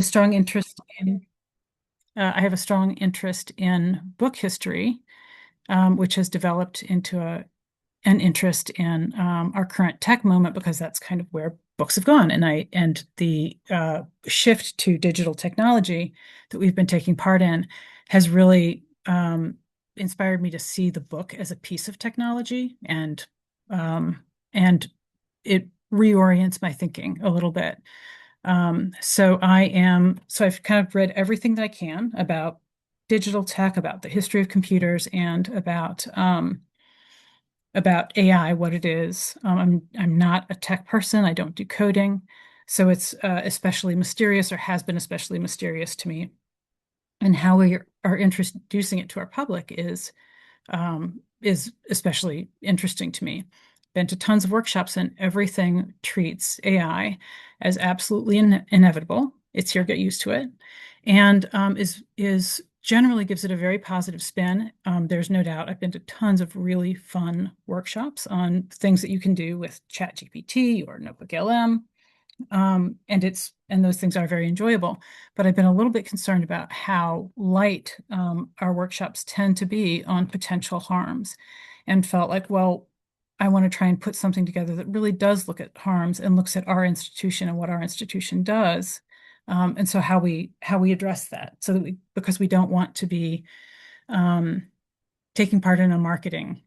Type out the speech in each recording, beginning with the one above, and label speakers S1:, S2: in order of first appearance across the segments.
S1: strong interest in I have a strong interest in book history, which has developed into an interest in our current tech moment because that's kind of where books have gone. And the shift to digital technology that we've been taking part in has really inspired me to see the book as a piece of technology, and it reorients my thinking a little bit. So I've kind of read everything that I can about digital tech, about the history of computers, and about AI, what it is. I'm not a tech person. I don't do coding, so it's especially mysterious, or has been especially mysterious to me. And how we are introducing it to our public is especially interesting to me. Been to tons of workshops, and everything treats AI as absolutely inevitable. It's here, get used to it, and is generally gives it a very positive spin. There's no doubt. I've been to tons of really fun workshops on things that you can do with ChatGPT or NotebookLM, and those things are very enjoyable. But I've been a little bit concerned about how light our workshops tend to be on potential harms, and felt like, well, I want to try and put something together that really does look at harms and looks at our institution and what our institution does, and so how we address that, so that because we don't want to be taking part in a marketing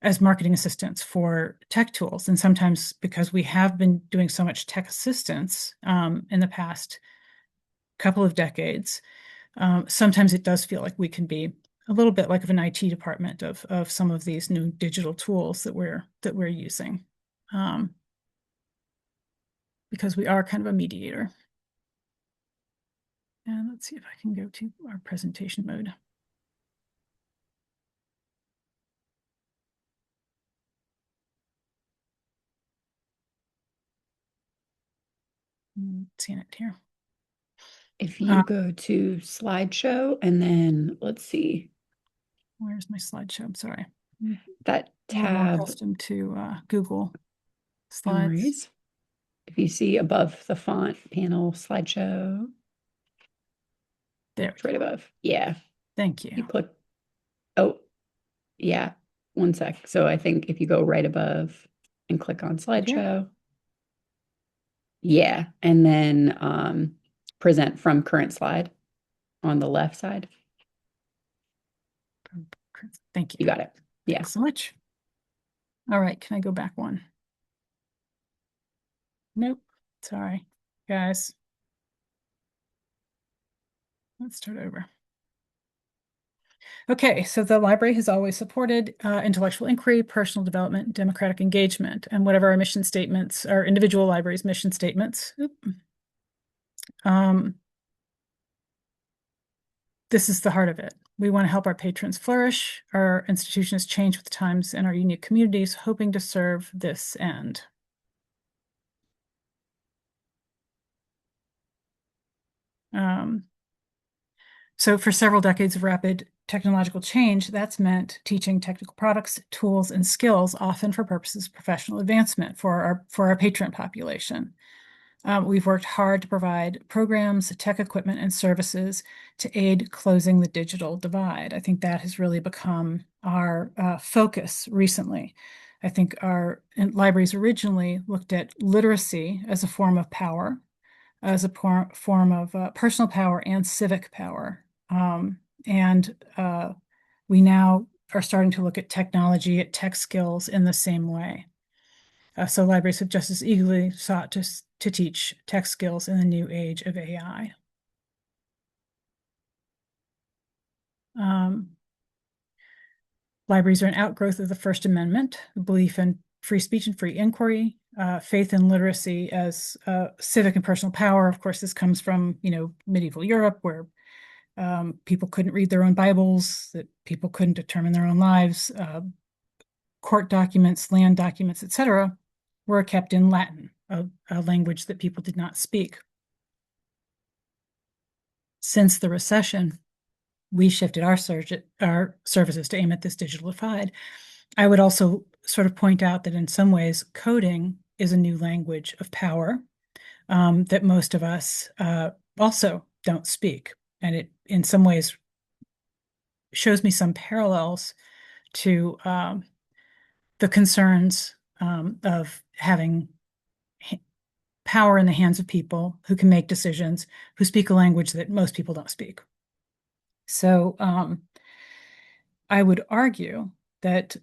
S1: as marketing assistants for tech tools. And sometimes, because we have been doing so much tech assistance in the past couple of decades, sometimes it does feel like we can be a little bit like of an IT department of some of these new digital tools that we're using, because we are kind of a mediator. And let's see if I can go to our presentation mode. Seeing it here.
S2: If you go to slideshow and then let's see,
S1: Where's my slideshow? I'm sorry.
S2: that
S1: A little more
S2: tab,
S1: accustomed to Google
S2: no
S1: Slides.
S2: worries. If you see above the font panel slideshow,
S1: There
S2: it's
S1: we
S2: right
S1: go.
S2: above. Yeah.
S1: Thank
S2: You
S1: you.
S2: click, oh, yeah, one sec. So I think if you go right above and click on
S1: Right here.
S2: slideshow, yeah, and then present from current slide on the left side.
S1: Thank you.
S2: You got it. Yeah.
S1: Thanks so much. All right, can I go back one? Nope. Sorry, guys. Let's start over. Okay, so the library has always supported intellectual inquiry, personal development, and democratic engagement, and whatever our mission statements, our individual libraries' mission statements. This is the heart of it. We want to help our patrons flourish. Our institution has changed with the times and our unique communities, hoping to serve this end. So for several decades of rapid technological change, that's meant teaching technical products, tools, and skills, often for purposes of professional advancement for our patron population. We've worked hard to provide programs, tech equipment, and services to aid closing the digital divide. I think that has really become our focus recently. I think our libraries originally looked at literacy as a form of power, as a form of personal power and civic power. And we now are starting to look at technology, at tech skills in the same way. So libraries have just as eagerly sought to teach tech skills in the new age of AI. Libraries are an outgrowth of the First Amendment, the belief in free speech and free inquiry, faith in literacy as civic and personal power. Of course, this comes from, medieval Europe, where people couldn't read their own Bibles, that people couldn't determine their own lives. Court documents, land documents, etc., were kept in Latin, a language that people did not speak. Since the recession, we shifted our services to aim at this digital divide. I would also sort of point out that in some ways, coding is a new language of power that most of us also don't speak. And it, in some ways, shows me some parallels to the concerns of having power in the hands of people who can make decisions, who speak a language that most people don't speak. So I would argue that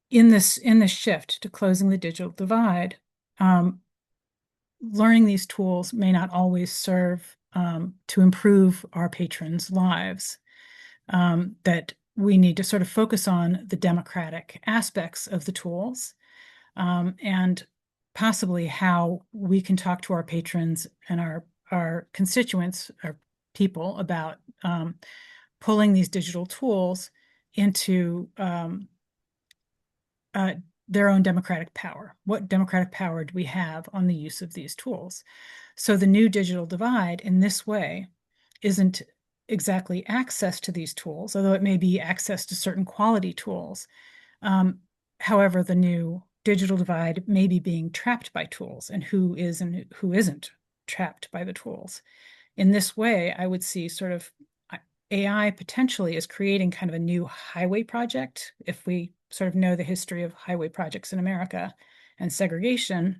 S1: in this shift to closing the digital divide, um, learning these tools may not always serve to improve our patrons' lives. That we need to sort of focus on the democratic aspects of the tools, and possibly how we can talk to our patrons and our constituents, our people, about pulling these digital tools into uh, their own democratic power. What democratic power do we have on the use of these tools? So the new digital divide in this way isn't exactly access to these tools, although it may be access to certain quality tools. Um, However, the new digital divide may be being trapped by tools, and who is and who isn't trapped by the tools. In this way, I would see sort of AI potentially is creating kind of a new highway project. If we sort of know the history of highway projects in America and segregation,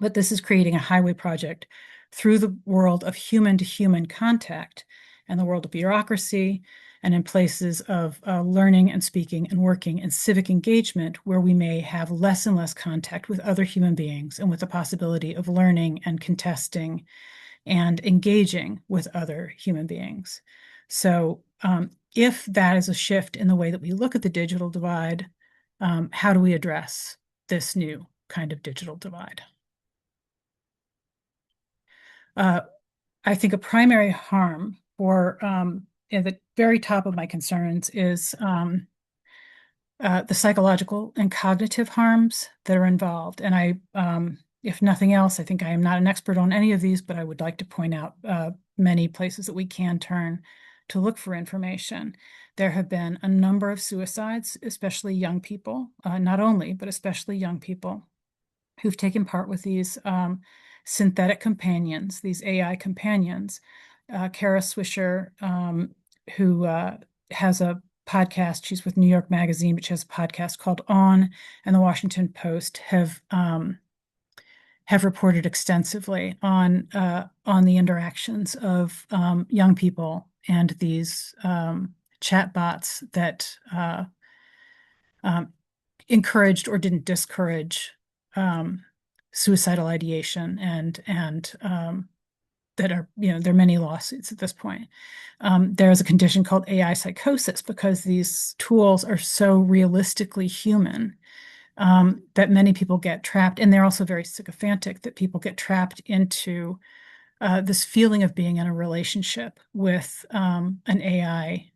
S1: but this is creating a highway project through the world of human to human contact and the world of bureaucracy and in places of learning and speaking and working and civic engagement where we may have less and less contact with other human beings and with the possibility of learning and contesting and engaging with other human beings. So if that is a shift in the way that we look at the digital divide, how do we address this new kind of digital divide? Uh, I think a primary harm for at the very top of my concerns is the psychological and cognitive harms that are involved. And if nothing else, I think I am not an expert on any of these, but I would like to point out many places that we can turn to look for information. There have been a number of suicides, especially young people, not only, but especially young people who've taken part with these synthetic companions, these AI companions. Kara Swisher, who has a podcast, she's with New York Magazine, but she has a podcast called On, and the Washington Post have reported extensively on the interactions of young people and these chat bots that um, encouraged or didn't discourage suicidal ideation and that are, there are many lawsuits at this point. There is a condition called AI psychosis because these tools are so realistically human that many people get trapped, and they're also very sycophantic, that people get trapped into this feeling of being in a relationship with an AI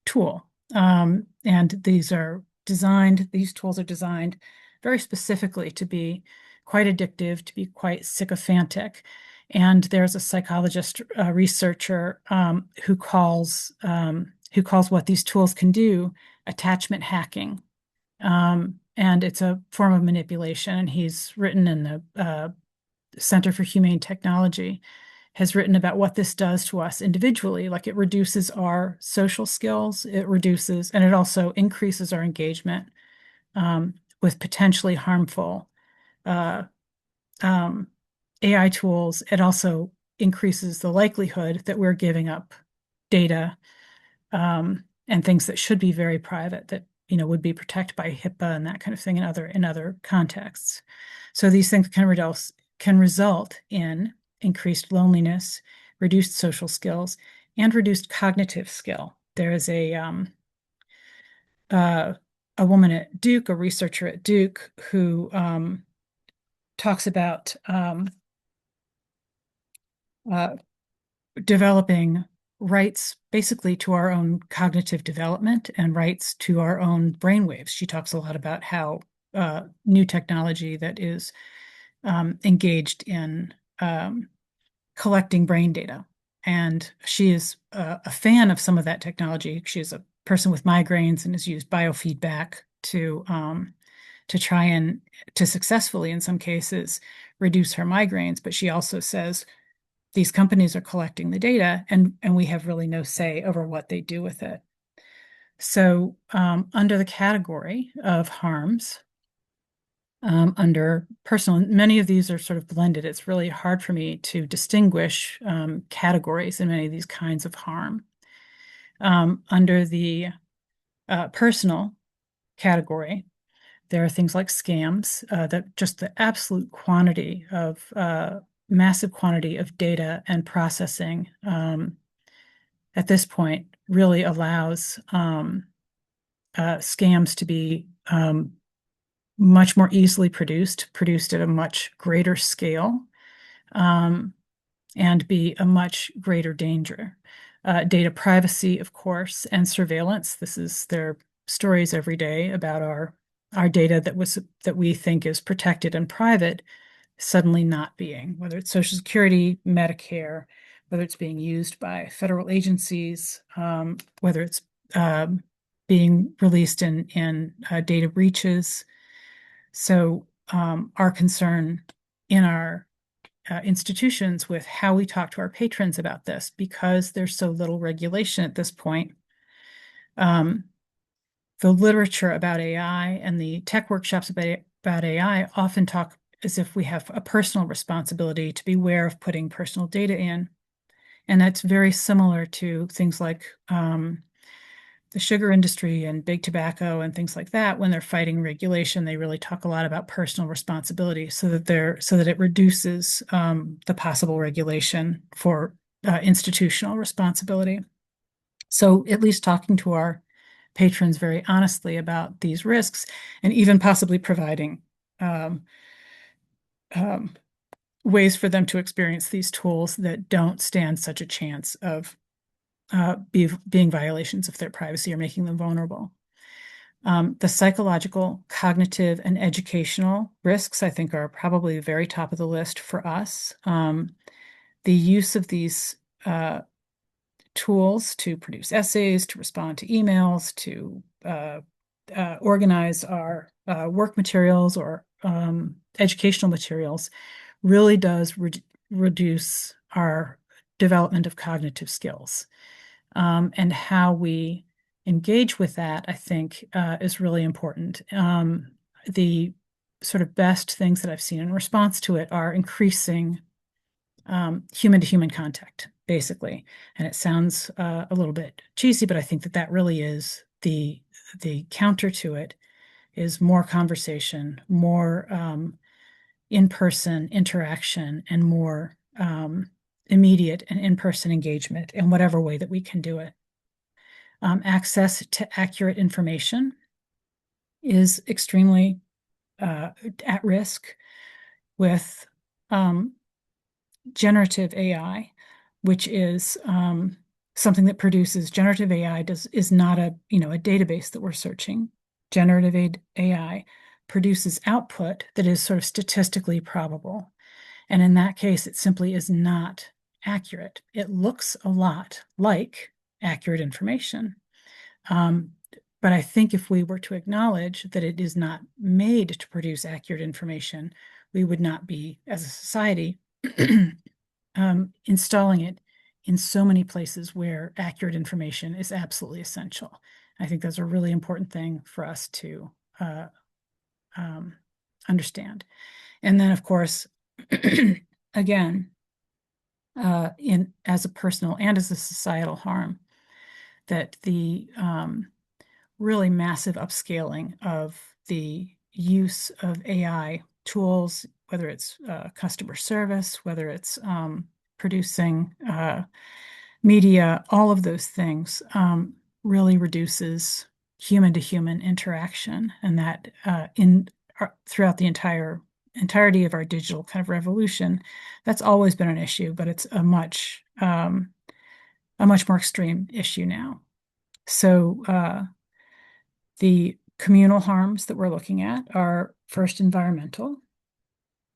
S1: tool. And these tools are designed very specifically to be quite addictive, to be quite sycophantic. And there's a psychologist, researcher who calls what these tools can do attachment hacking. And it's a form of manipulation. And he's written in the Center for Humane Technology, has written about what this does to us individually. Like it reduces our social skills, and it also increases our engagement with potentially harmful uh, um, AI tools. It also increases the likelihood that we're giving up data and things that should be very private that would be protected by HIPAA and that kind of thing in other contexts. So these things can result in increased loneliness, reduced social skills, and reduced cognitive skill. There is uh, a woman at Duke, a researcher at Duke, who talks about uh, developing rights basically to our own cognitive development and rights to our own brainwaves. She talks a lot about how new technology that is engaged in collecting brain data. And she is a fan of some of that technology. She's a person with migraines and has used biofeedback to try and to successfully, in some cases, reduce her migraines. But she also says these companies are collecting the data, and we have really no say over what they do with it. So, under the category of harms, under personal, many of these are sort of blended. It's really hard for me to distinguish categories in many of these kinds of harm. Under the personal category, there are things like scams, that just the absolute quantity of massive quantity of data and processing at this point really allows scams to be much more easily produced at a much greater scale, um, and be a much greater danger. Data privacy, of course, and surveillance. There are stories every day about our data that we think is protected and private suddenly not being, whether it's Social Security, Medicare, whether it's being used by federal agencies, whether it's being released in data breaches. So our concern in our institutions with how we talk to our patrons about this, because there's so little regulation at this point. The literature about AI and the tech workshops about AI often talk as if we have a personal responsibility to beware of putting personal data in. And that's very similar to things like the sugar industry and big tobacco and things like that. When they're fighting regulation, they really talk a lot about personal responsibility so that it reduces the possible regulation for institutional responsibility. So at least talking to our patrons very honestly about these risks, and even possibly providing um, um, ways for them to experience these tools that don't stand such a chance of being violations of their privacy or making them vulnerable. The psychological, cognitive, and educational risks, I think, are probably the very top of the list for us. The use of these tools to produce essays, to respond to emails, to organize our work materials or educational materials really does reduce our development of cognitive skills. And how we engage with that, I think, is really important. The sort of best things that I've seen in response to it are increasing human to human contact, basically. And it sounds a little bit cheesy, but I think that really is the counter to it is more conversation, more in-person interaction, and more immediate and in-person engagement in whatever way that we can do it. Access to accurate information is extremely at risk with generative AI, which is something that produces generative AI is not a database that we're searching. Generative AI produces output that is sort of statistically probable. And in that case, it simply is not accurate. It looks a lot like accurate information. Um, but I think if we were to acknowledge that it is not made to produce accurate information, we would not be, as a society, installing it in so many places where accurate information is absolutely essential. I think that's a really important thing for us to um, understand. And then, of course, again, in as a personal and as a societal harm, that the really massive upscaling of the use of AI tools, whether it's customer service, whether it's producing media, all of those things really reduces human to human interaction, and that throughout the entirety of our digital kind of revolution, that's always been an issue, but it's a much more extreme issue now. So the communal harms that we're looking at are first environmental.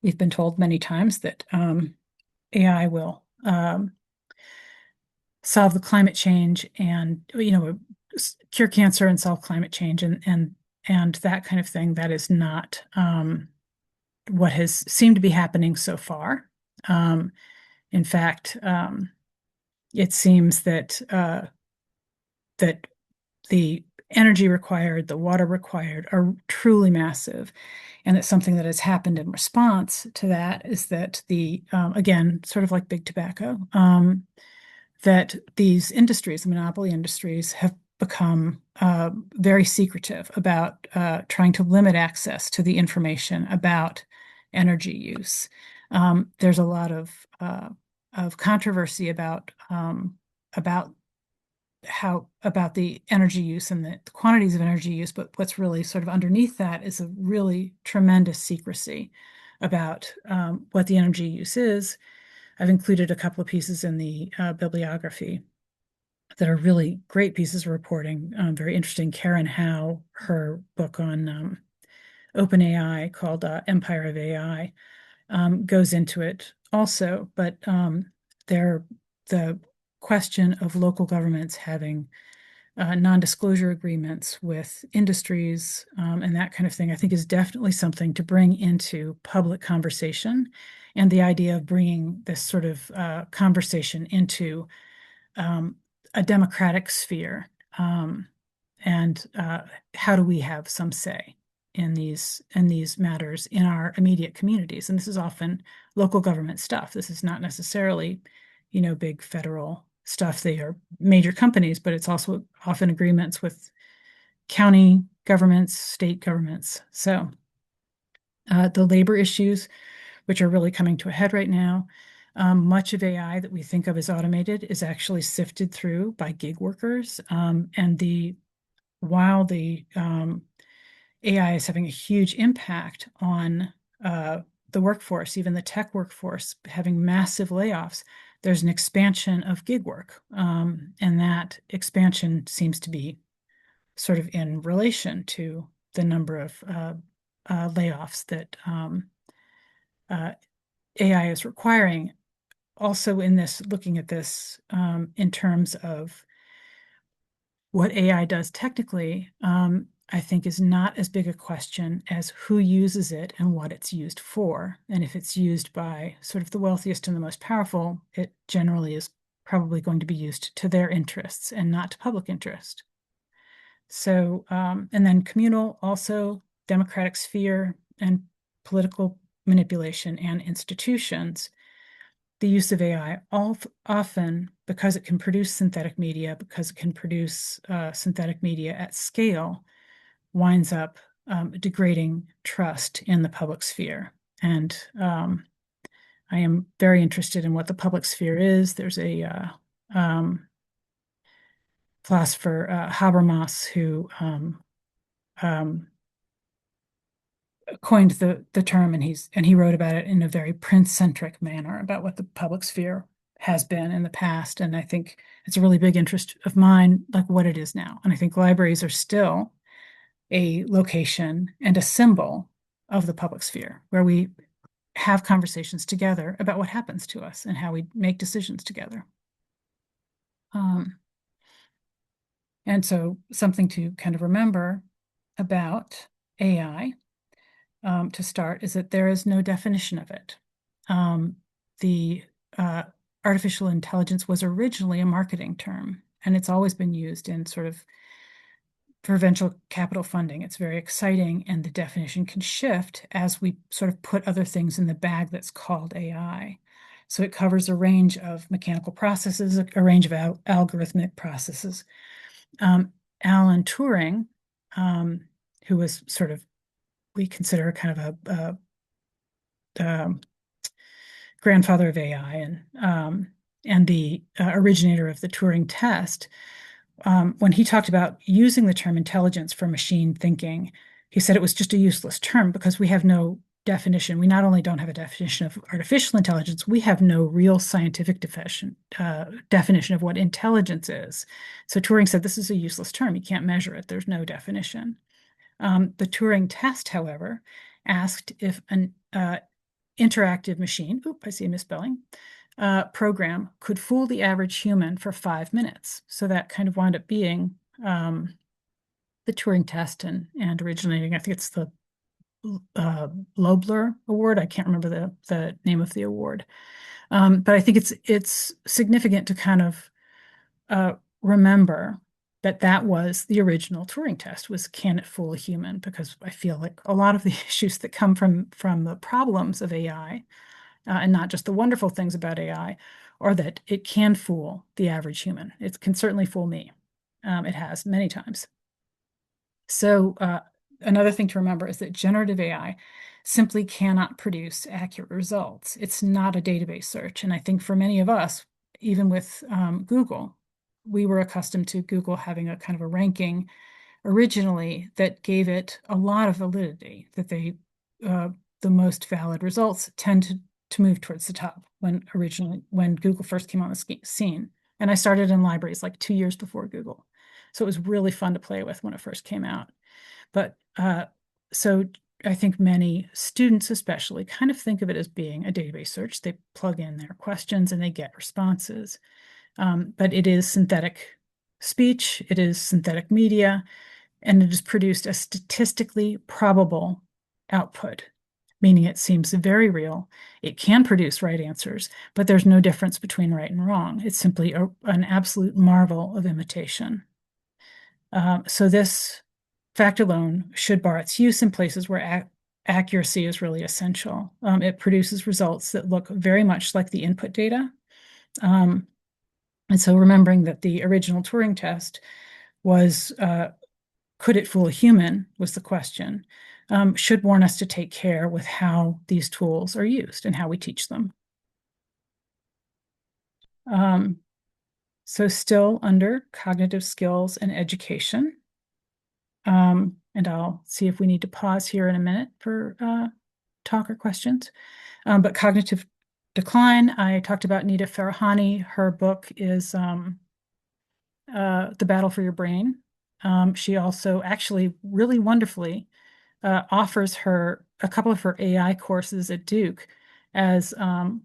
S1: We've been told many times that AI will solve the climate change and cure cancer and solve climate change, and and that kind of thing. That is not what has seemed to be happening so far. Um, in fact, it seems that the energy required, the water required are truly massive. And it's something that has happened in response to that is that again, sort of like big tobacco, that these industries, the monopoly industries, have become very secretive about trying to limit access to the information about energy use. There's a lot of controversy about about the energy use and the quantities of energy use, but what's really sort of underneath that is a really tremendous secrecy about what the energy use is. I've included a couple of pieces in the bibliography that are really great pieces of reporting. Very interesting. Karen Howe, her book on OpenAI called Empire of AI, goes into it also. But the question of local governments having non-disclosure agreements with industries and that kind of thing, I think is definitely something to bring into public conversation. And the idea of bringing this sort of conversation into um, a democratic sphere. And how do we have some say in these matters in our immediate communities? And this is often local government stuff. This is not necessarily, big federal stuff. They are major companies, but it's also often agreements with county governments, state governments. So the labor issues, which are really coming to a head right now. Much of AI that we think of as automated is actually sifted through by gig workers. And while the AI is having a huge impact on the workforce, even the tech workforce having massive layoffs, there's an expansion of gig work. And that expansion seems to be sort of in relation to the number of layoffs that AI is requiring. Also, in this, looking at this in terms of what AI does technically, I think is not as big a question as who uses it and what it's used for. And if it's used by sort of the wealthiest and the most powerful, it generally is probably going to be used to their interests and not to public interest. So, and then communal, also democratic sphere and political manipulation and institutions. The use of AI often, because it can produce synthetic media, because it can produce synthetic media at scale, winds up degrading trust in the public sphere. And I am very interested in what the public sphere is. There's a philosopher, Habermas, who um, coined the term, and he wrote about it in a very Prince-centric manner about what the public sphere has been in the past. And I think it's a really big interest of mine, like what it is now. And I think libraries are still a location and a symbol of the public sphere where we have conversations together about what happens to us and how we make decisions together. Um, and so something to kind of remember about AI to start is that there is no definition of it. The artificial intelligence was originally a marketing term, and it's always been used in sort of for venture capital funding. It's very exciting, and the definition can shift as we sort of put other things in the bag that's called AI. So it covers a range of mechanical processes, a range of algorithmic processes. Alan Turing, who was sort of, we consider kind of a grandfather of AI and the originator of the Turing test, when he talked about using the term intelligence for machine thinking, he said it was just a useless term because we have no definition. We not only don't have a definition of artificial intelligence, we have no real scientific definition of what intelligence is. So Turing said this is a useless term. You can't measure it. There's no definition. The Turing test, however, asked if an interactive machine, I see a misspelling, program could fool the average human for 5 minutes. So that kind of wound up being the Turing test and originating, I think it's the uh, Lobler Award. I can't remember the name of the award. But I think it's significant to kind of uh, remember that that was the original Turing test, was can it fool a human? Because I feel like a lot of the issues that come from the problems of AI, and not just the wonderful things about AI, are that it can fool the average human. It can certainly fool me. It has many times. So another thing to remember is that generative AI simply cannot produce accurate results. It's not a database search. And I think for many of us, even with Google, we were accustomed to Google having a kind of a ranking originally that gave it a lot of validity, that uh, the most valid results tend to move towards the top when Google first came on the scene. And I started in libraries like 2 years before Google. So it was really fun to play with when it first came out. But so I think many students, especially, kind of think of it as being a database search. They plug in their questions and they get responses. But it is synthetic speech, it is synthetic media, and it has produced a statistically probable output, meaning it seems very real. It can produce right answers, but there's no difference between right and wrong. It's simply an absolute marvel of imitation. So this fact alone should bar its use in places where accuracy is really essential. It produces results that look very much like the input data. Um, and so remembering that the original Turing test was, could it fool a human, was the question, should warn us to take care with how these tools are used and how we teach them. Um, so still under cognitive skills and education. And I'll see if we need to pause here in a minute for talk or questions. But cognitive decline, I talked about Nita Farahani. Her book is The Battle for Your Brain. She also actually really wonderfully offers her a couple of her AI courses at Duke as online,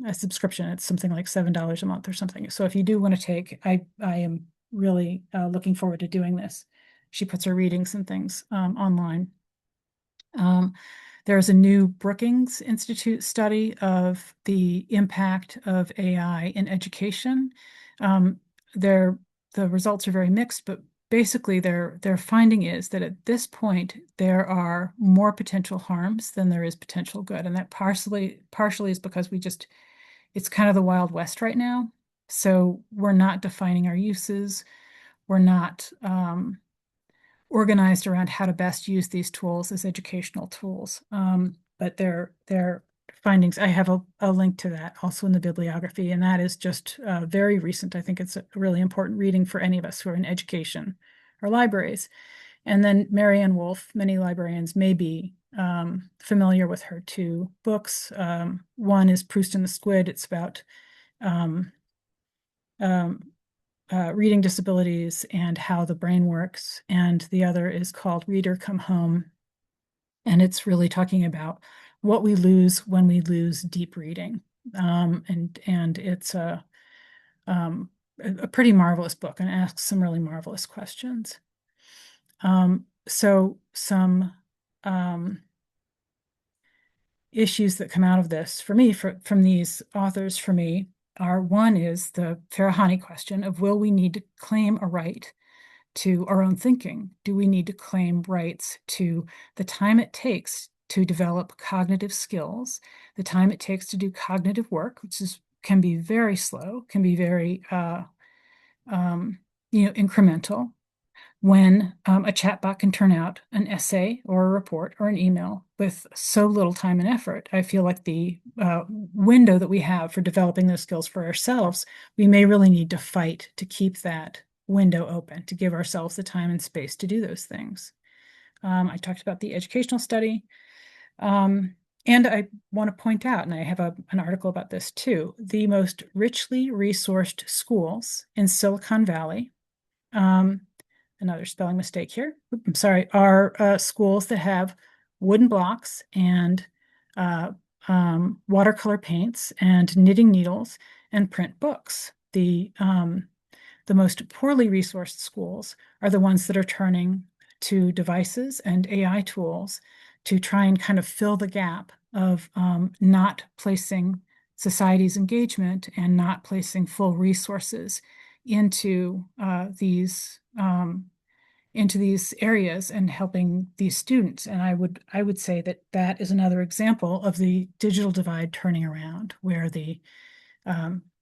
S1: a subscription. It's something like $7 a month or something. So if you do want to take, I am really looking forward to doing this. She puts her readings and things online. Um, there's a new Brookings Institute study of the impact of AI in education. Um, the results are very mixed, but basically their finding is that at this point there are more potential harms than there is potential good, and that partially is because it's kind of the Wild West right now. So we're not defining our uses. We're not organized around how to best use these tools as educational tools. But their findings, I have a link to that also in the bibliography, and that is just very recent. I think it's a really important reading for any of us who are in education or libraries. And then Marianne Wolf, many librarians may be familiar with her two books. One is Proust and the Squid. It's about um, um, reading disabilities and how the brain works. And the other is called Reader Come Home. And it's really talking about what we lose when we lose deep reading. And it's a pretty marvelous book and asks some really marvelous questions. So some issues that come out of this for me, from these authors for me, are one is the Farahani question of, will we need to claim a right to our own thinking? Do we need to claim rights to the time it takes to develop cognitive skills, the time it takes to do cognitive work, which can be very slow, can be very incremental, when a chatbot can turn out an essay or a report or an email with so little time and effort. I feel like the window that we have for developing those skills for ourselves, we may really need to fight to keep that window open, to give ourselves the time and space to do those things. I talked about the educational study. And I want to point out, and I have an article about this too, the most richly resourced schools in Silicon Valley, another spelling mistake here, I'm sorry, are schools that have wooden blocks and watercolor paints and knitting needles and print books. the most poorly resourced schools are the ones that are turning to devices and AI tools to try and kind of fill the gap of not placing society's engagement and not placing full resources into these areas and helping these students. And I would say that that is another example of the digital divide turning around, where the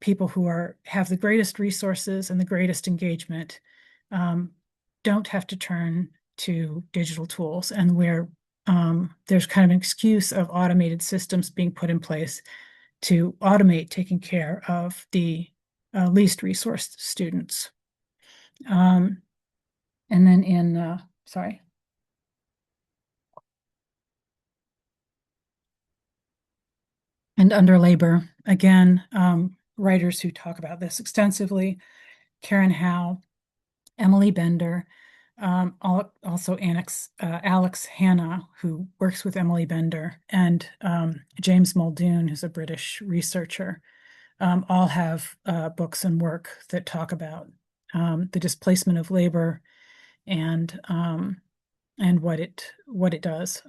S1: people who have the greatest resources and the greatest engagement um, don't have to turn to digital tools, and where there's kind of an excuse of automated systems being put in place to automate taking care of the least resourced students. Um, and then sorry. And under labor, again, writers who talk about this extensively, Karen Howe, Emily Bender, also Alex Hanna, who works with Emily Bender, and James Muldoon, who's a British researcher, all have books and work that talk about the displacement of labor and what it does.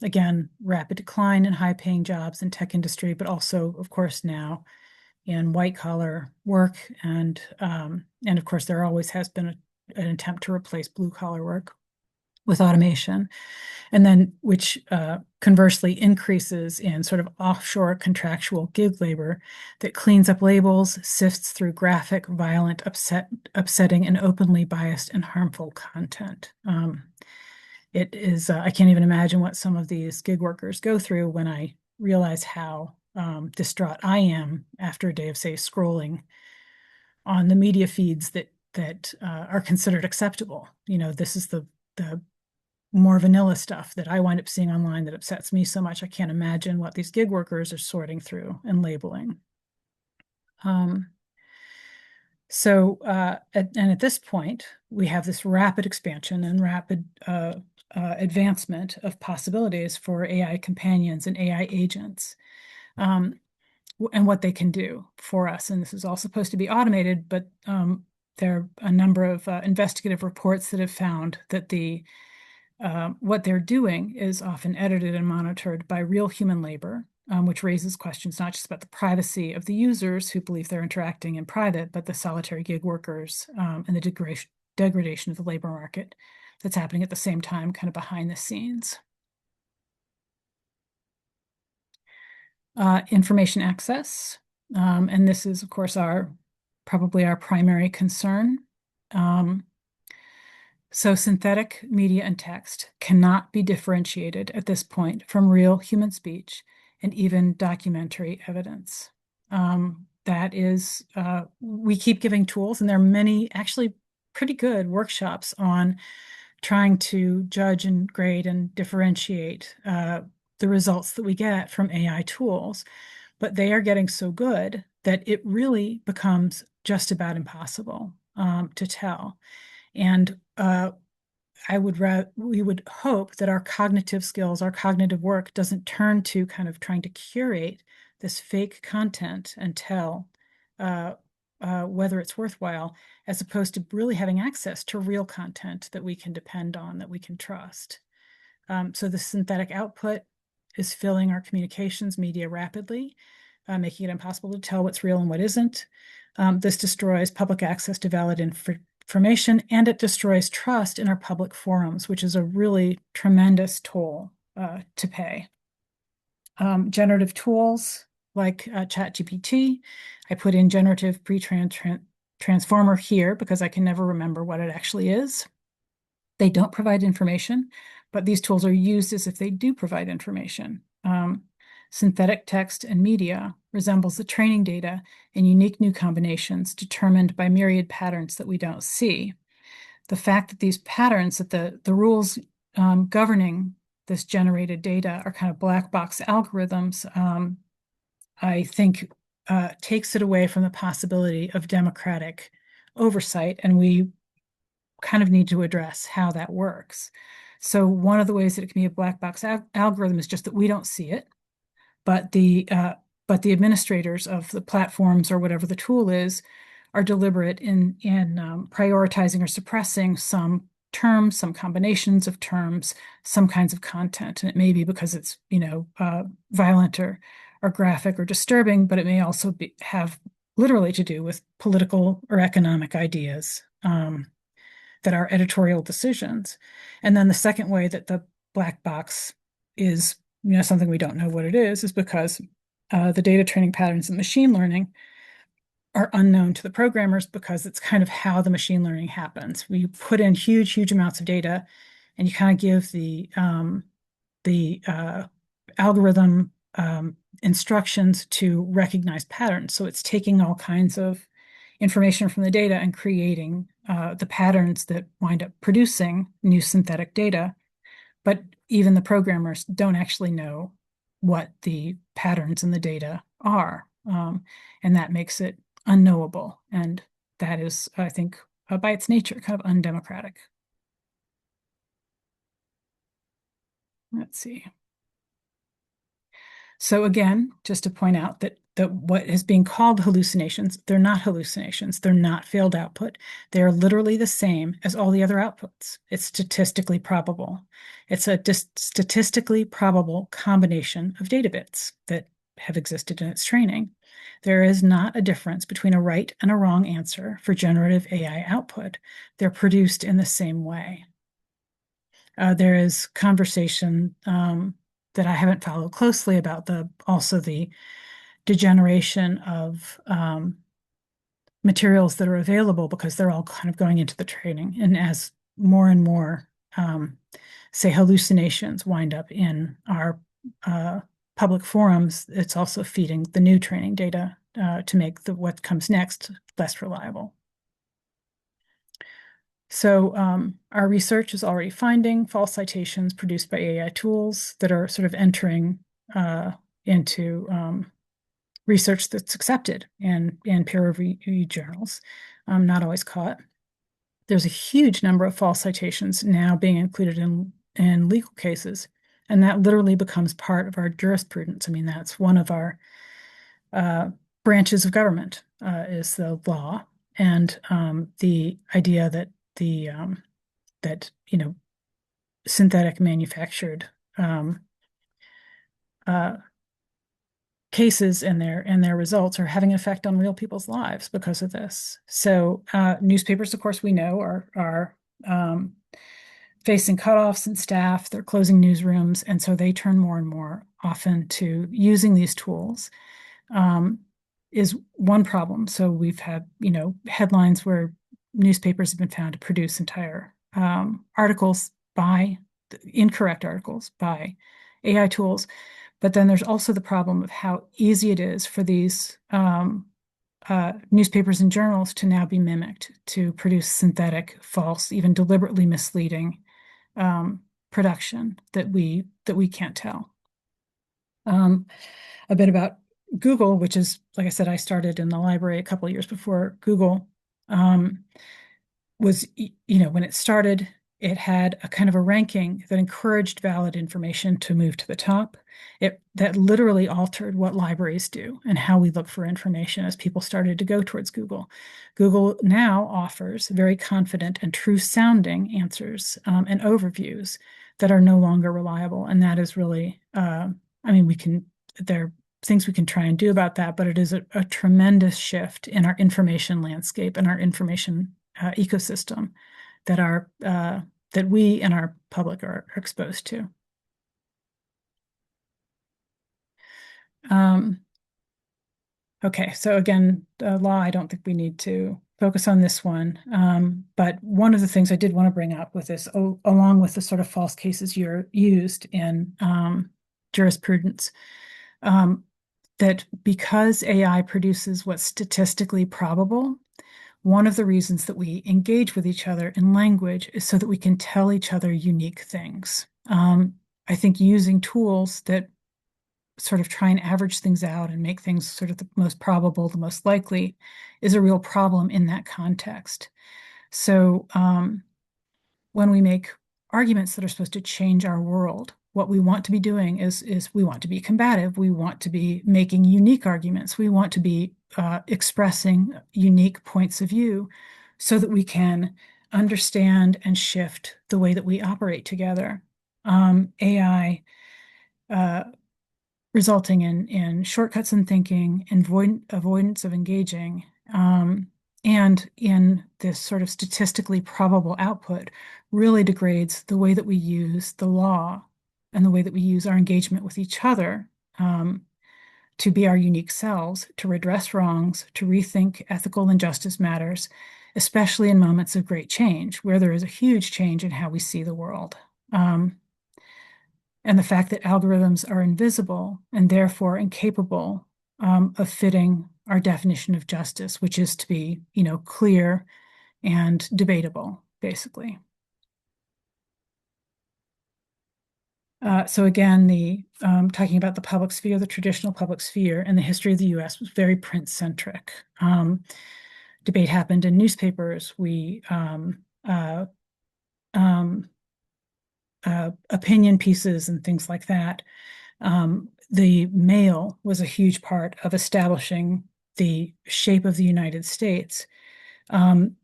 S1: Again, rapid decline in high-paying jobs in tech industry, but also, of course, now in white-collar work, and of course, there always has been an attempt to replace blue-collar work with automation, and then which conversely increases in sort of offshore contractual gig labor that cleans up labels, sifts through graphic, violent, upsetting, and openly biased and harmful content. It is, I can't even imagine what some of these gig workers go through when I realize how distraught I am after a day of, say, scrolling on the media feeds that are considered acceptable. This is the more vanilla stuff that I wind up seeing online that upsets me so much. I can't imagine what these gig workers are sorting through and labeling. And at this point, we have this rapid expansion and rapid advancement of possibilities for AI companions and AI agents, and what they can do for us. And this is all supposed to be automated, but there are a number of investigative reports that have found that what they're doing is often edited and monitored by real human labor, which raises questions not just about the privacy of the users who believe they're interacting in private, but the solitary gig workers, and the degradation of the labor market that's happening at the same time, kind of behind the scenes. Information access. And this is, of course, probably our primary concern. So synthetic media and text cannot be differentiated at this point from real human speech and even documentary evidence. We keep giving tools, and there are many actually pretty good workshops on trying to judge and grade and differentiate the results that we get from AI tools. But they are getting so good that it really becomes just about impossible to tell. And we would hope that our cognitive skills, our cognitive work doesn't turn to kind of trying to curate this fake content and tell whether it's worthwhile, as opposed to really having access to real content that we can depend on, that we can trust. So the synthetic output is filling our communications media rapidly, making it impossible to tell what's real and what isn't. This destroys public access to valid information, and it destroys trust in our public forums, which is a really tremendous toll to pay. Generative tools like ChatGPT, I put in generative pre-transformer here because I can never remember what it actually is. They don't provide information, but these tools are used as if they do provide information. Synthetic text and media resembles the training data in unique new combinations determined by myriad patterns that we don't see. The fact that these patterns, that the rules governing this generated data are kind of black box algorithms, I think takes it away from the possibility of democratic oversight, and we kind of need to address how that works. So one of the ways that it can be a black box algorithm is just that we don't see it, but the administrators of the platforms or whatever the tool is are deliberate in prioritizing or suppressing some terms, some combinations of terms, some kinds of content. And it may be because it's, violent or graphic or disturbing, but it may also have literally to do with political or economic ideas that are editorial decisions. And then the second way that the black box is, something we don't know what it is because the data training patterns in machine learning are unknown to the programmers because it's kind of how the machine learning happens. We put in huge, huge amounts of data, and you kind of give the algorithm instructions to recognize patterns. So it's taking all kinds of information from the data and creating the patterns that wind up producing new synthetic data. But even the programmers don't actually know what the patterns in the data are. And that makes it unknowable. And that is, I think, by its nature, kind of undemocratic. Let's see. So again, just to point out that what is being called hallucinations, they're not hallucinations. They're not failed output. They're literally the same as all the other outputs. It's statistically probable. It's a statistically probable combination of data bits that have existed in its training. There is not a difference between a right and a wrong answer for generative AI output. They're produced in the same way. There is conversation that I haven't followed closely about also the degeneration of materials that are available because they're all kind of going into the training. And as more and more, say, hallucinations wind up in our public forums, it's also feeding the new training data to make what comes next less reliable. So our research is already finding false citations produced by AI tools that are sort of entering into research that's accepted in peer-reviewed journals, not always caught. There's a huge number of false citations now being included in legal cases, and that literally becomes part of our jurisprudence. I mean, that's one of our branches of government is the law, and the idea that that synthetic manufactured cases and their results are having an effect on real people's lives because of this. So newspapers, of course, we know are facing cutoffs in staff. They're closing newsrooms, and so they turn more and more often to using these tools. Is one problem. So we've had headlines where newspapers have been found to produce entire articles by incorrect articles by AI tools. But then there's also the problem of how easy it is for these newspapers and journals to now be mimicked to produce synthetic, false, even deliberately misleading production that we can't tell. A bit about Google, which is, like I said, I started in the library a couple of years before Google. Was, when it started, it had a kind of a ranking that encouraged valid information to move to the top. That literally altered what libraries do and how we look for information as people started to go towards Google. Google now offers very confident and true sounding answers and overviews that are no longer reliable. And that is really, there are things we can try and do about that, but it is a tremendous shift in our information landscape and our information ecosystem that we and our public are exposed to. Okay, so again, the law, I don't think we need to focus on this one. But one of the things I did want to bring up with this, along with the sort of false cases you're used in jurisprudence, that because AI produces what's statistically probable, one of the reasons that we engage with each other in language is so that we can tell each other unique things. I think using tools that sort of try and average things out and make things sort of the most probable, the most likely, is a real problem in that context. So when we make arguments that are supposed to change our world, what we want to be doing is we want to be combative. We want to be making unique arguments. We want to be expressing unique points of view so that we can understand and shift the way that we operate together. AI uh, resulting in shortcuts in thinking, avoidance of engaging, and in this sort of statistically probable output really degrades the way that we use the law and the way that we use our engagement with each other to be our unique selves, to redress wrongs, to rethink ethical and justice matters, especially in moments of great change, where there is a huge change in how we see the world. And the fact that algorithms are invisible and therefore incapable of fitting our definition of justice, which is to be, clear and debatable, basically. So again, the talking about the public sphere, the traditional public sphere, and the history of the U.S. was very print-centric. Debate happened in newspapers. Opinion pieces and things like that. The mail was a huge part of establishing the shape of the United States. Um,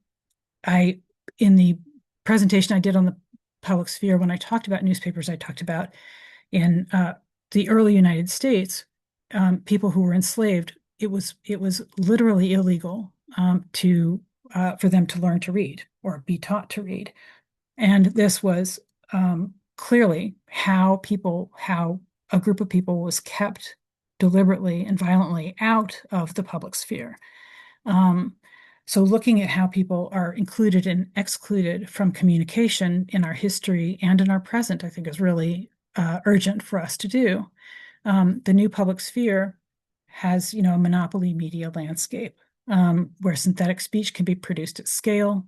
S1: in the presentation I did on the public sphere, when I talked about newspapers, I talked about in the early United States, people who were enslaved, it was literally illegal for them to learn to read or be taught to read. And this was clearly how a group of people was kept deliberately and violently out of the public sphere. Um, so looking at how people are included and excluded from communication in our history and in our present, I think is really urgent for us to do. The new public sphere has, a monopoly media landscape where synthetic speech can be produced at scale,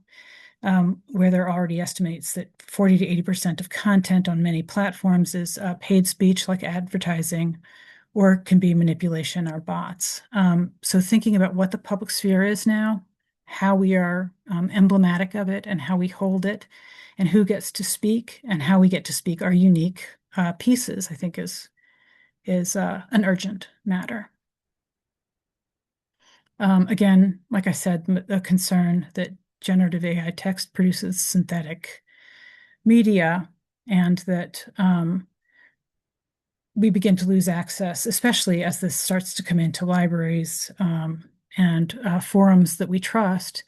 S1: where there are already estimates that 40 to 80% of content on many platforms is paid speech like advertising, or can be manipulation or bots. So thinking about what the public sphere is now, how we are emblematic of it and how we hold it, and who gets to speak and how we get to speak our unique pieces, I think is an urgent matter. Again, like I said, a concern that generative AI text produces synthetic media, and that we begin to lose access, especially as this starts to come into libraries and forums that we trust.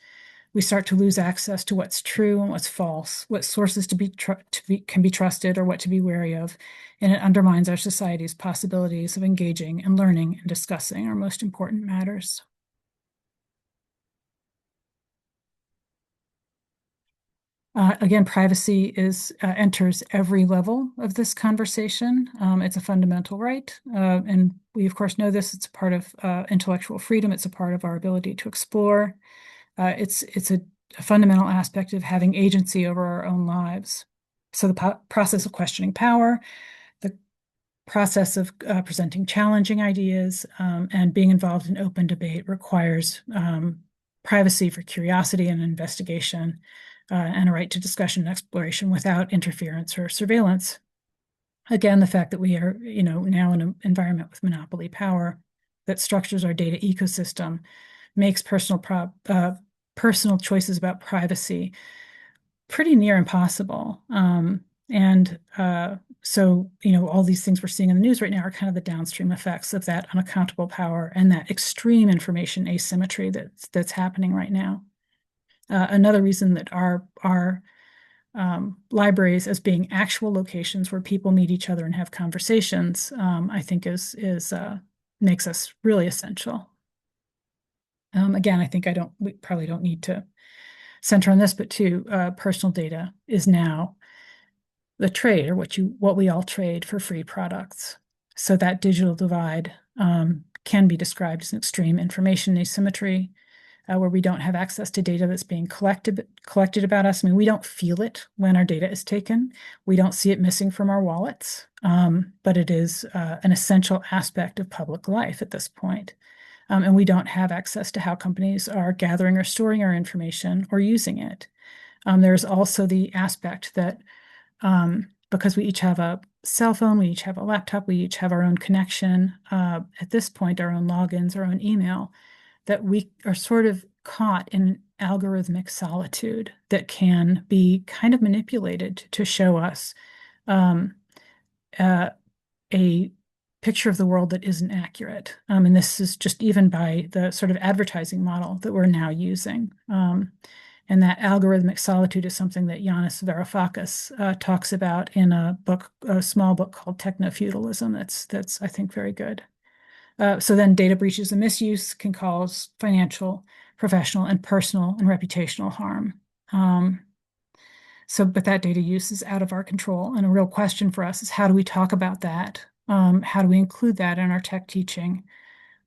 S1: We start to lose access to what's true and what's false, what sources can be trusted or what to be wary of, and it undermines our society's possibilities of engaging and learning and discussing our most important matters. Again, privacy enters every level of this conversation. It's a fundamental right, and we of course know this. It's a part of intellectual freedom. It's a part of our ability to explore. It's a fundamental aspect of having agency over our own lives. So the process of questioning power, the process of presenting challenging ideas, and being involved in open debate requires privacy for curiosity and investigation, and a right to discussion and exploration without interference or surveillance. Again, the fact that we are, now in an environment with monopoly power that structures our data ecosystem makes personal choices about privacy pretty near impossible. So, all these things we're seeing in the news right now are kind of the downstream effects of that unaccountable power and that extreme information asymmetry that's happening right now. Another reason that our libraries, as being actual locations where people meet each other and have conversations, I think is makes us really essential. Again, I think we probably don't need to center on this, but too, personal data is now the trade, or what we all trade for free products. So that digital divide can be described as an extreme information asymmetry, where we don't have access to data that's being collected about us. I mean, we don't feel it when our data is taken. We don't see it missing from our wallets, but it is an essential aspect of public life at this point. And we don't have access to how companies are gathering or storing our information or using it. There's also the aspect that because we each have a cell phone, we each have a laptop, we each have our own connection, at this point, our own logins, our own email, that we are sort of caught in algorithmic solitude that can be kind of manipulated to show us um, uh, a picture of the world that isn't accurate. And this is just even by the sort of advertising model that we're now using. And that algorithmic solitude is something that Yanis Varoufakis talks about in a book, a small book called Techno-Feudalism. That's I think very good. So then data breaches and misuse can cause financial, professional, and personal and reputational harm. Um, but that data use is out of our control. And a real question for us is how do we talk about that? How do we include that in our tech teaching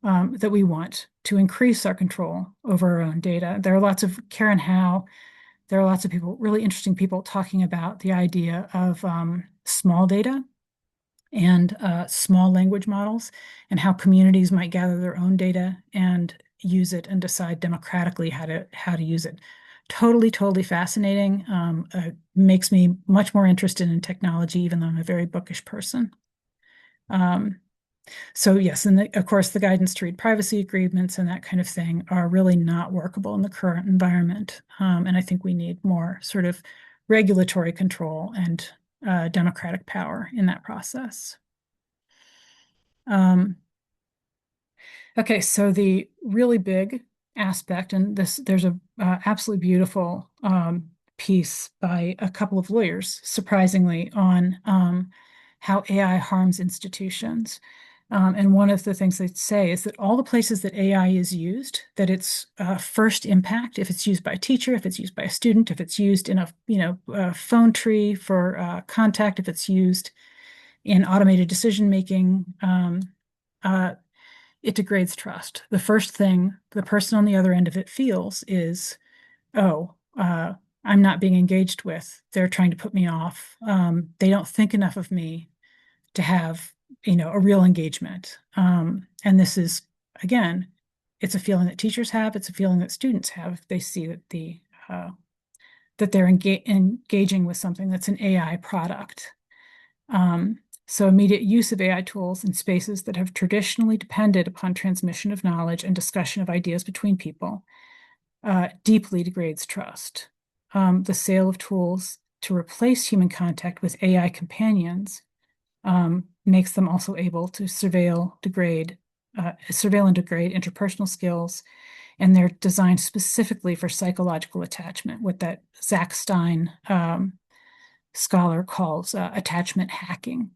S1: that we want to increase our control over our own data? There are lots of Karen Howe, there are lots of people, really interesting people talking about the idea of small data and small language models and how communities might gather their own data and use it and decide democratically how to use it. Totally fascinating. Makes me much more interested in technology, even though I'm a very bookish person. Um, so yes, and of course, the guidance to read privacy agreements and that kind of thing are really not workable in the current environment. And I think we need more sort of regulatory control and democratic power in that process. Um, okay, so the really big aspect, and there's a absolutely beautiful piece by a couple of lawyers, surprisingly, on how AI harms institutions. And one of the things they say is that all the places that AI is used, that its first impact, if it's used by a teacher, if it's used by a student, if it's used in a phone tree for contact, if it's used in automated decision making, uh, it degrades trust. The first thing the person on the other end of it feels is, oh, I'm not being engaged with. They're trying to put me off. They don't think enough of me to have, a real engagement. And this is, again, it's a feeling that teachers have. It's a feeling that students have if they see that they're engaging with something that's an AI product. So immediate use of AI tools in spaces that have traditionally depended upon transmission of knowledge and discussion of ideas between people deeply degrades trust. The sale of tools to replace human contact with AI companions makes them also able to surveil and degrade interpersonal skills, and they're designed specifically for psychological attachment, what that Zach Stein scholar calls attachment hacking.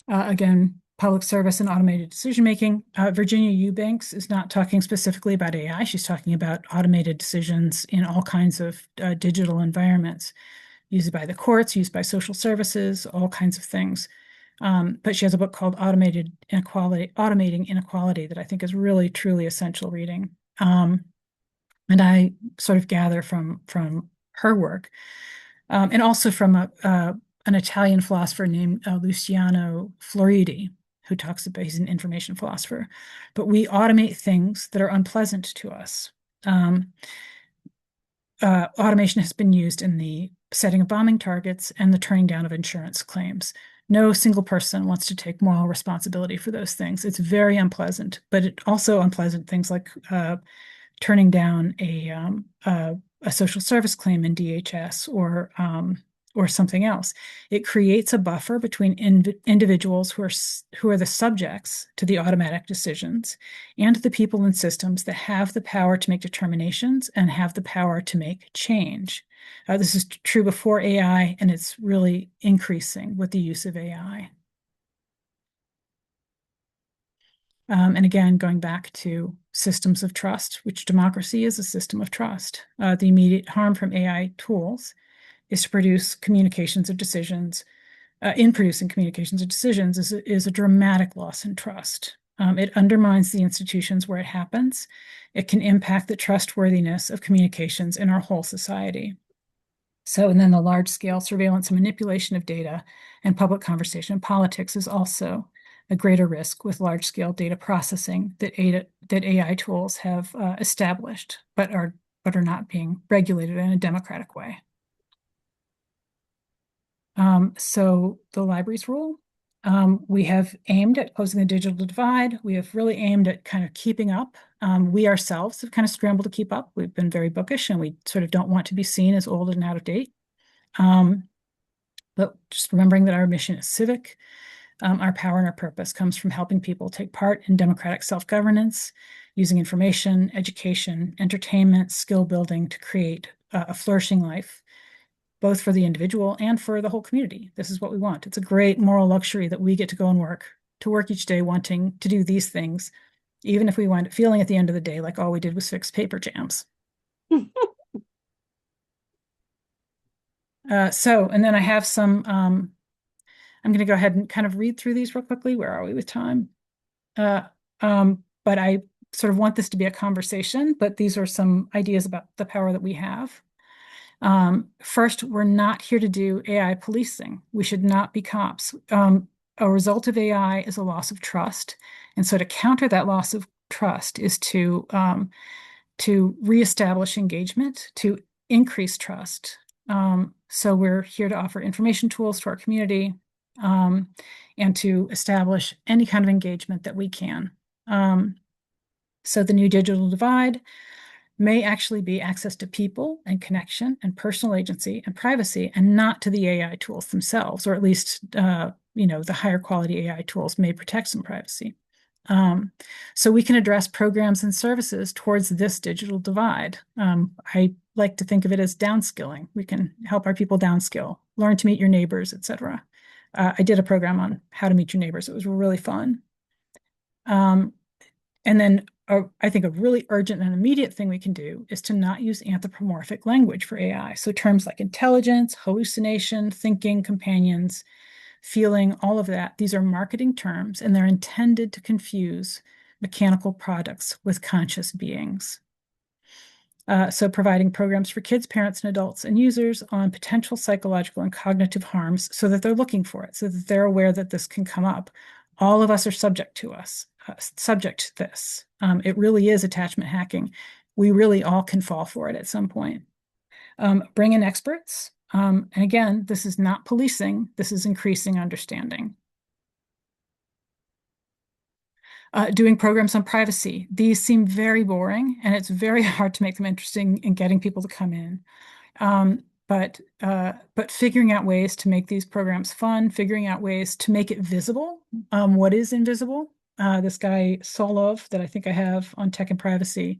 S1: Again, public service and automated decision making. Virginia Eubanks is not talking specifically about AI. She's talking about automated decisions in all kinds of digital environments, used by the courts, used by social services, all kinds of things. But she has a book called Automating Inequality that I think is really, truly essential reading. And I sort of gather from her work, and also from an Italian philosopher named Luciano Floridi, who talks about, he's an information philosopher. But we automate things that are unpleasant to us. Automation has been used in the setting of bombing targets and the turning down of insurance claims. No single person wants to take moral responsibility for those things. It's very unpleasant, but it also unpleasant things like turning down a social service claim in DHS or something else. It creates a buffer between individuals who are the subjects to the automatic decisions and the people and systems that have the power to make determinations and have the power to make change. This is true before AI, and it's really increasing with the use of AI. And again, going back to systems of trust, which democracy is a system of trust. The immediate harm from AI tools is to produce communications of decisions. In producing communications of decisions is a dramatic loss in trust. It undermines the institutions where it happens. It can impact the trustworthiness of communications in our whole society. So, and then the large scale surveillance and manipulation of data and public conversation and politics is also a greater risk with large scale data processing that AI tools have established, but are not being regulated in a democratic way. So the libraries rule. We have aimed at closing the digital divide. We have really aimed at kind of keeping up. We ourselves have kind of scrambled to keep up. We've been very bookish and we sort of don't want to be seen as old and out of date. Um, but just remembering that our mission is civic. Our power and our purpose comes from helping people take part in democratic self-governance, using information, education, entertainment, skill building to create a flourishing life, both for the individual and for the whole community. This is what we want. It's a great moral luxury that we get to go and to work each day wanting to do these things, even if we wind up feeling at the end of the day like all we did was fix paper jams. And then I have I'm going to go ahead and kind of read through these real quickly. Where are we with time? But I sort of want this to be a conversation, but these are some ideas about the power that we have. First, we're not here to do AI policing. We should not be cops. A result of AI is a loss of trust. And so to counter that loss of trust is to reestablish engagement, to increase trust. So we're here to offer information tools to our community, and to establish any kind of engagement that we can. So the new digital divide may actually be access to people and connection and personal agency and privacy, and not to the AI tools themselves, or at least, the higher quality AI tools may protect some privacy. So we can address programs and services towards this digital divide. I like to think of it as downskilling. We can help our people downskill, learn to meet your neighbors, etc. I did a program on how to meet your neighbors. It was really fun. And then I think a really urgent and immediate thing we can do is to not use anthropomorphic language for AI. So terms like intelligence, hallucination, thinking, companions, feeling, all of that, these are marketing terms and they're intended to confuse mechanical products with conscious beings. So providing programs for kids, parents, and adults and users on potential psychological and cognitive harms so that they're looking for it, so that they're aware that this can come up. All of us are subject to this. It really is attachment hacking. We really all can fall for it at some point. Bring in experts. And again, this is not policing, this is increasing understanding. Doing programs on privacy. These seem very boring, and it's very hard to make them interesting in getting people to come in. But figuring out ways to make these programs fun, figuring out ways to make it visible, what is invisible. This guy Solov that I think I have on Tech and Privacy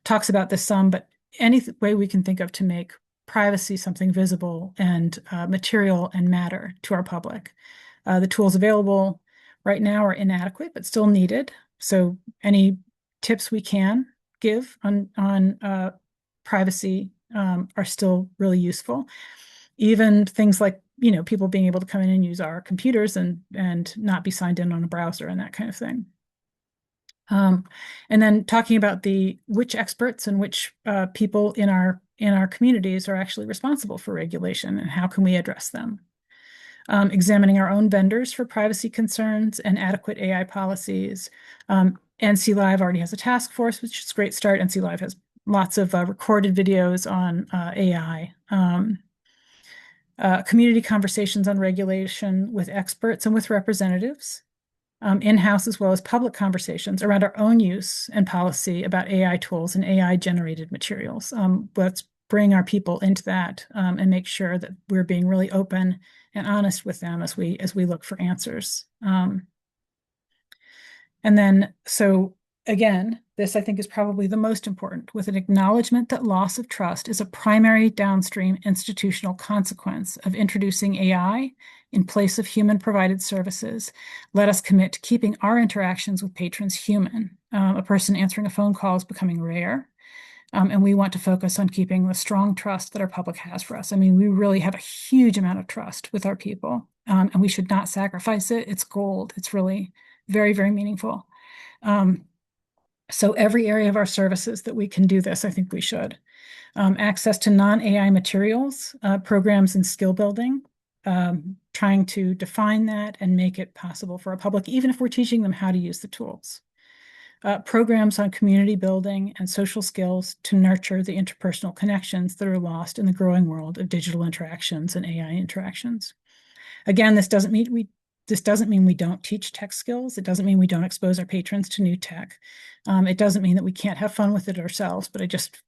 S1: talks about this some, but any way we can think of to make privacy something visible and material and matter to our public. The tools available right now are inadequate, but still needed. So any tips we can give on privacy are still really useful. Even things like, people being able to come in and use our computers and not be signed in on a browser and that kind of thing. And then talking about which experts and which people in our communities are actually responsible for regulation and how can we address them. Examining our own vendors for privacy concerns and adequate AI policies. NC Live already has a task force, which is a great start. NC Live has lots of recorded videos on AI. Community conversations on regulation with experts and with representatives. In-house as well as public conversations around our own use and policy about AI tools and AI-generated materials. Let's bring our people into that and make sure that we're being really open and honest with them as we look for answers. And then, so again, this I think is probably the most important, with an acknowledgement that loss of trust is a primary downstream institutional consequence of introducing AI in place of human provided services. Let us commit to keeping our interactions with patrons human. A person answering a phone call is becoming rare. And we want to focus on keeping the strong trust that our public has for us. I mean, we really have a huge amount of trust with our people, and we should not sacrifice it. It's gold. It's really very, very meaningful. So every area of our services that we can do this, I think we should. Access to non-AI materials, programs and skill building, trying to define that and make it possible for our public, even if we're teaching them how to use the tools. Programs on community building and social skills to nurture the interpersonal connections that are lost in the growing world of digital interactions and AI interactions. Again, this doesn't mean we don't teach tech skills. It doesn't mean we don't expose our patrons to new tech. It doesn't mean that we can't have fun with it ourselves, but I just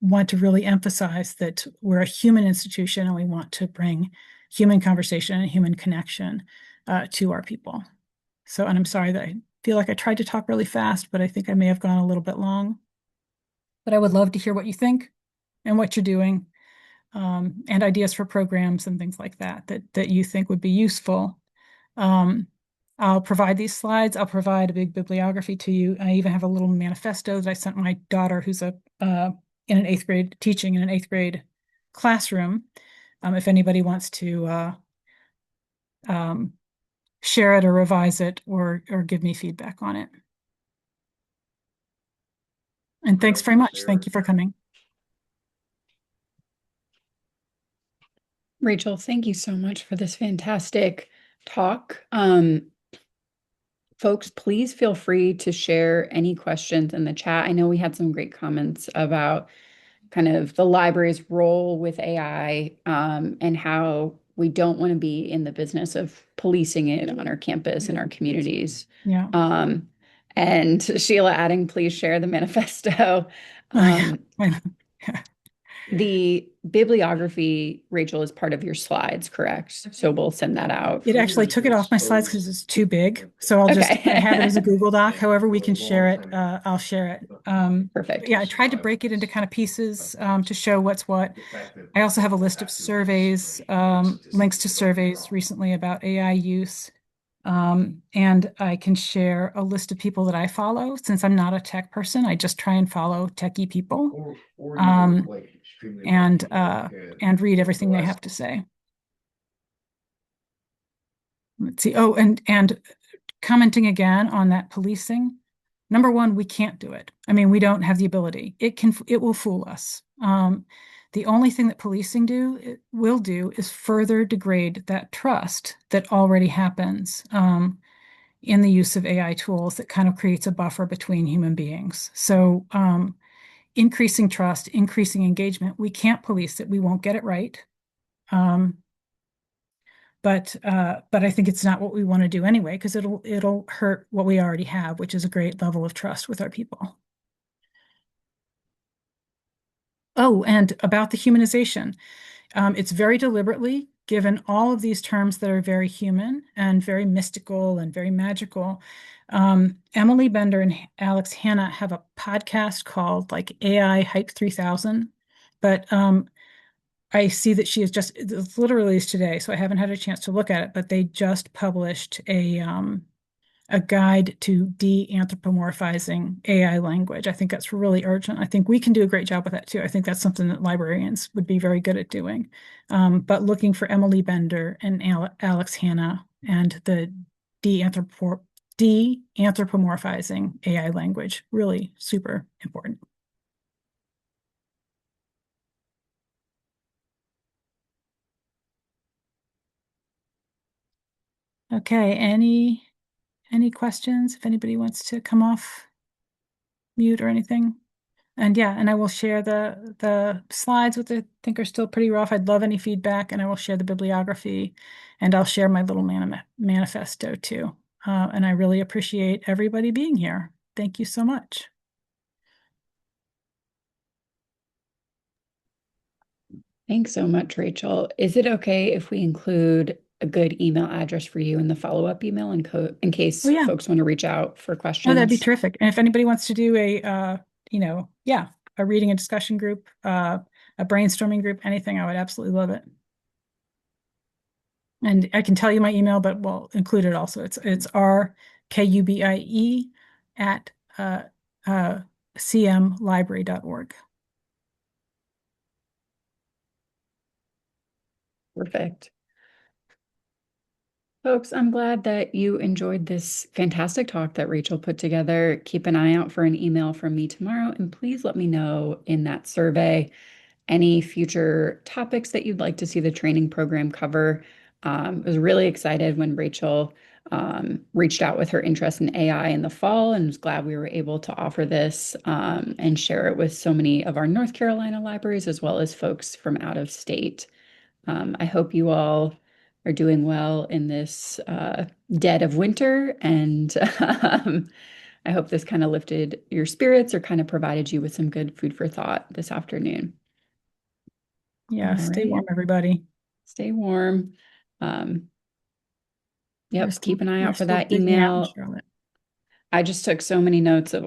S1: want to really emphasize that we're a human institution and we want to bring human conversation and human connection to our people. So, and I'm sorry that I feel like I tried to talk really fast, but I think I may have gone a little bit long. But I would love to hear what you think and what you're doing, and ideas for programs and things like that you think would be useful. Um, I'll provide these slides. I'll provide a big bibliography to you. I even have a little manifesto that I sent my daughter, who's in an eighth grade, teaching in an eighth grade classroom. If anybody wants to um, share it or revise it or give me feedback on it. And thanks very much. Thank you for coming.
S2: Rachel, thank you so much for this fantastic talk. Folks, please feel free to share any questions in the chat. I know we had some great comments about kind of the library's role with AI, and how we don't want to be in the business of policing it on our campus and our communities.
S1: Yeah.
S2: And Sheila adding, please share the manifesto.
S1: Yeah.
S2: Um, the bibliography, Rachel, is part of your slides, correct? So we'll send that out.
S1: It actually took it off my slides because it's too big. So I have it as a
S2: Okay.
S1: Google Doc. However, we can share it. I'll share it.
S2: Perfect.
S1: Yeah, I tried to break it into kind of pieces to show what's what. I also have a list of surveys, links to surveys recently about AI use. And I can share a list of people that I follow. Since I'm not a tech person, I just try and follow techie people, um, and read everything they have to say. Let's see. Oh, and commenting again on that policing. Number one, we can't do it. I mean, we don't have the ability. It will fool us. The only thing that it will do is further degrade that trust that already happens in the use of AI tools that kind of creates a buffer between human beings. So increasing trust, increasing engagement, we can't police it. We won't get it right. Um, but I think it's not what we want to do anyway, because it'll hurt what we already have, which is a great level of trust with our people. Oh, and about the humanization, it's very deliberately given all of these terms that are very human and very mystical and very magical. Emily Bender and Alex Hanna have a podcast called like AI Hype 3000, but I see that she is just, it's literally is today, so I haven't had a chance to look at it, but they just published a guide to de-anthropomorphizing AI language. I think that's really urgent. I think we can do a great job with that too. I think that's something that librarians would be very good at doing. But looking for Emily Bender and Alex Hanna and the de-anthropomorphizing AI language, really super important. Okay, any questions? If anybody wants to come off mute or anything? And yeah, and I will share the slides, which I think are still pretty rough. I'd love any feedback, and I will share the bibliography, and I'll share my little manifesto too. And I really appreciate everybody being here. Thank you so much.
S2: Thanks so much, Rachel. Is it okay if we include a good email address for you in the follow-up email in
S1: Oh
S2: case
S1: yeah,
S2: folks want to reach out for
S1: oh that'd be
S2: questions?
S1: terrific. And if anybody wants to do yeah, a reading and discussion group, a brainstorming group, anything, I would absolutely love it. And I can tell you my email, but we'll include it also. It's rkubie at cmlibrary.org.
S2: Perfect. Folks, I'm glad that you enjoyed this fantastic talk that Rachel put together. Keep an eye out for an email from me tomorrow, and please let me know in that survey any future topics that you'd like to see the training program cover. I was really excited when Rachel reached out with her interest in AI in the fall, and was glad we were able to offer this and share it with so many of our North Carolina libraries, as well as folks from out of state. I hope you all are doing well in this dead of winter. And I hope this kind of lifted your spirits or kind of provided you with some good food for thought this afternoon.
S1: Yeah,
S2: All
S1: stay
S2: right.
S1: warm, everybody.
S2: Stay warm. Um, yep. Keep an eye
S1: We're
S2: out for
S1: still
S2: that
S1: digging out in
S2: email.
S1: Charlotte.
S2: I just took so many notes of